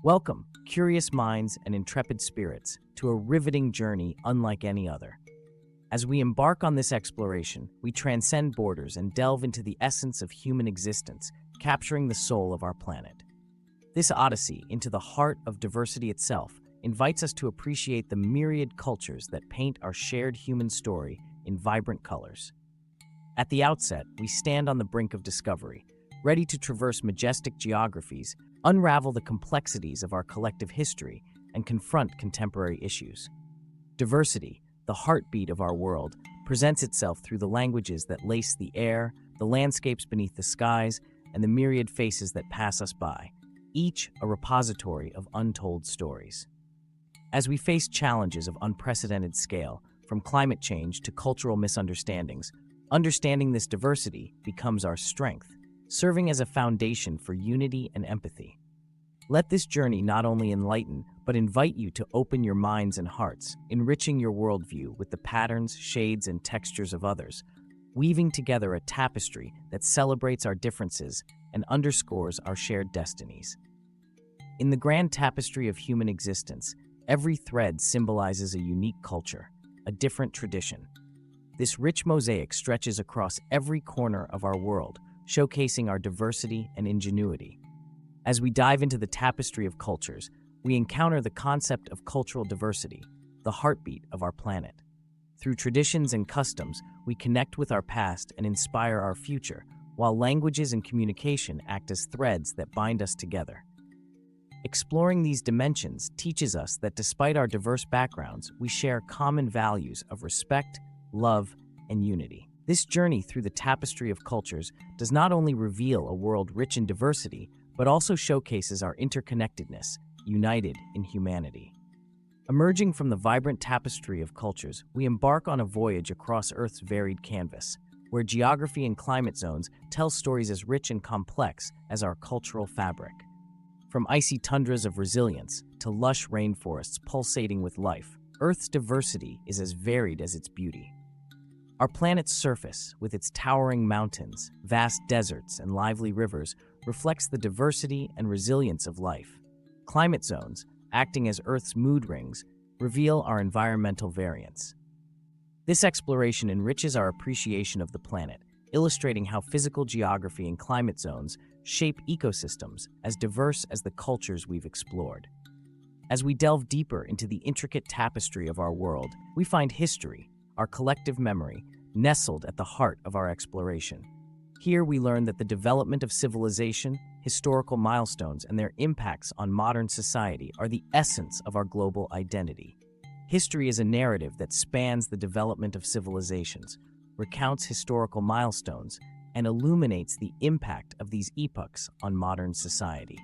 Welcome, curious minds and intrepid spirits, to a riveting journey unlike any other. As we embark on this exploration, we transcend borders and delve into the essence of human existence, capturing the soul of our planet. This odyssey into the heart of diversity itself invites us to appreciate the myriad cultures that paint our shared human story in vibrant colors. At the outset, we stand on the brink of discovery, ready to traverse majestic geographies, unravel the complexities of our collective history, and confront contemporary issues. Diversity, the heartbeat of our world, presents itself through the languages that lace the air, the landscapes beneath the skies, and the myriad faces that pass us by, each a repository of untold stories. As we face challenges of unprecedented scale, from climate change to cultural misunderstandings, understanding this diversity becomes our strength, serving as a foundation for unity and empathy. Let this journey not only enlighten, but invite you to open your minds and hearts, enriching your worldview with the patterns, shades, and textures of others, weaving together a tapestry that celebrates our differences and underscores our shared destinies. In the grand tapestry of human existence, every thread symbolizes a unique culture, a different tradition. This rich mosaic stretches across every corner of our world, showcasing our diversity and ingenuity. As we dive into the tapestry of cultures, we encounter the concept of cultural diversity, the heartbeat of our planet. Through traditions and customs, we connect with our past and inspire our future, while languages and communication act as threads that bind us together. Exploring these dimensions teaches us that despite our diverse backgrounds, we share common values of respect, love, and unity. This journey through the tapestry of cultures does not only reveal a world rich in diversity, but also showcases our interconnectedness, united in humanity. Emerging from the vibrant tapestry of cultures, we embark on a voyage across Earth's varied canvas, where geography and climate zones tell stories as rich and complex as our cultural fabric. From icy tundras of resilience to lush rainforests pulsating with life, Earth's diversity is as varied as its beauty. Our planet's surface, with its towering mountains, vast deserts, and lively rivers, reflects the diversity and resilience of life. Climate zones, acting as Earth's mood rings, reveal our environmental variance. This exploration enriches our appreciation of the planet, illustrating how physical geography and climate zones shape ecosystems as diverse as the cultures we've explored. As we delve deeper into the intricate tapestry of our world, we find history, our collective memory, nestled at the heart of our exploration. Here we learn that the development of civilization, historical milestones, and their impacts on modern society are the essence of our global identity. History is a narrative that spans the development of civilizations, recounts historical milestones, and illuminates the impact of these epochs on modern society.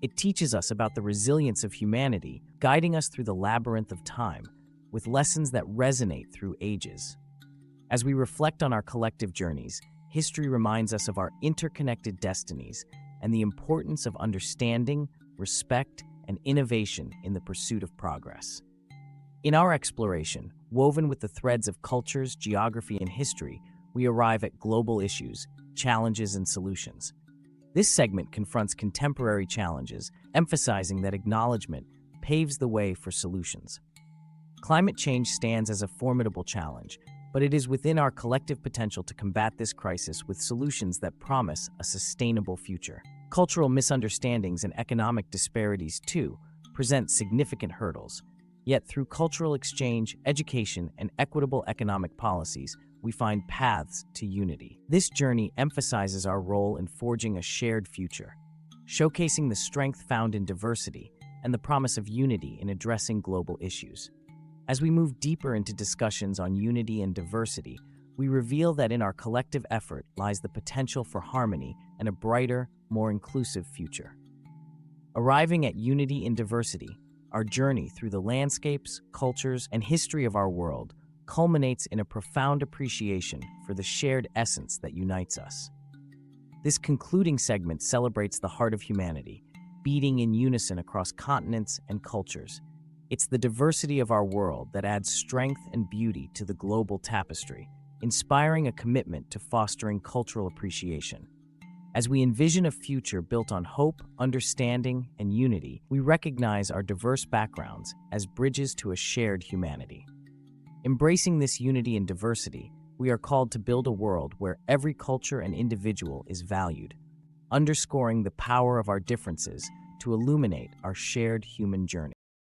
It teaches us about the resilience of humanity, guiding us through the labyrinth of time, with lessons that resonate through ages. As we reflect on our collective journeys, history reminds us of our interconnected destinies and the importance of understanding, respect, and innovation in the pursuit of progress. In our exploration, woven with the threads of cultures, geography, and history, we arrive at global issues, challenges, and solutions. This segment confronts contemporary challenges, emphasizing that acknowledgement paves the way for solutions. Climate change stands as a formidable challenge, but it is within our collective potential to combat this crisis with solutions that promise a sustainable future. Cultural misunderstandings and economic disparities, too, present significant hurdles. Yet through cultural exchange, education, and equitable economic policies, we find paths to unity. This journey emphasizes our role in forging a shared future, showcasing the strength found in diversity and the promise of unity in addressing global issues. As we move deeper into discussions on unity and diversity, we reveal that in our collective effort lies the potential for harmony and a brighter, more inclusive future. Arriving at unity in diversity, our journey through the landscapes, cultures, and history of our world culminates in a profound appreciation for the shared essence that unites us. This concluding segment celebrates the heart of humanity, beating in unison across continents and cultures. It's the diversity of our world that adds strength and beauty to the global tapestry, inspiring a commitment to fostering cultural appreciation. As we envision a future built on hope, understanding, and unity, we recognize our diverse backgrounds as bridges to a shared humanity. Embracing this unity and diversity, we are called to build a world where every culture and individual is valued, underscoring the power of our differences to illuminate our shared human journey.